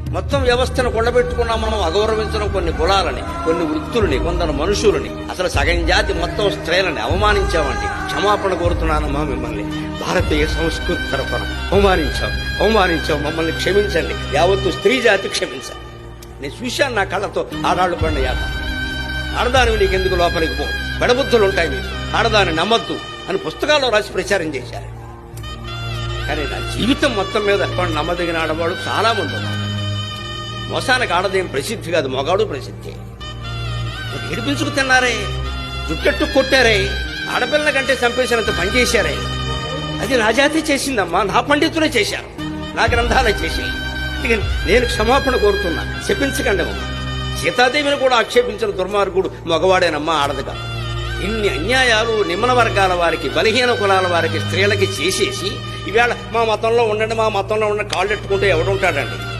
మొత్తం వ్యవస్థను కొండబెట్టుకున్నాం మనం. అగౌరవించడం కొన్ని కులాలని, కొన్ని వృత్తులని, కొందరు మనుషులని, అసలు సగం జాతి మొత్తం స్త్రీలని అవమానించామండి. క్షమాపణ కోరుతున్నానమ్మా మిమ్మల్ని. భారతీయ సంస్కృతి తరఫున అవమానించాం. మమ్మల్ని క్షమించండి. యావత్తు స్త్రీ జాతి క్షమించండి. నేను చూశాను నా కళ్ళతో ఆడాళ్ళు పడిన యాత. ఆడదానివి నీకెందుకు లోపలికి పో, పెడబుద్ధులుంటాయి మీకు, ఆడదాన్ని నమ్మద్దు అని పుస్తకాల్లో రాసి ప్రచారం చేశారు. కానీ నా జీవితం మొత్తం మీద నమ్మదగిన ఆడవాడు చాలా మంది ఉన్నారు. మోసానికి ఆడదేం ప్రసిద్ధి కాదు, మగాడు ప్రసిద్ధి. ఏడిపించుకు తిన్నారే, జుట్టెట్టు కొట్టారే, ఆడపిల్లల కంటే చంపేసినంత పనిచేశారే. అది నా జాతి చేసిందమ్మా, నా పండితులే చేశారు, నా గ్రంథాలే చేశాయి. నేను క్షమాపణ కోరుతున్నా, శపించకండి అమ్మా. సీతాదేవిని కూడా ఆక్షేపించిన దుర్మార్గుడు మగవాడేనమ్మా, ఆడదు కాదు. ఇన్ని అన్యాయాలు నిమ్మన వర్గాల వారికి, బలహీన కులాల వారికి, స్త్రీలకి చేసేసి ఈవేళ మా మతంలో ఉండండి కాళ్ళెట్టుకుంటే ఎవడుంటాడండి?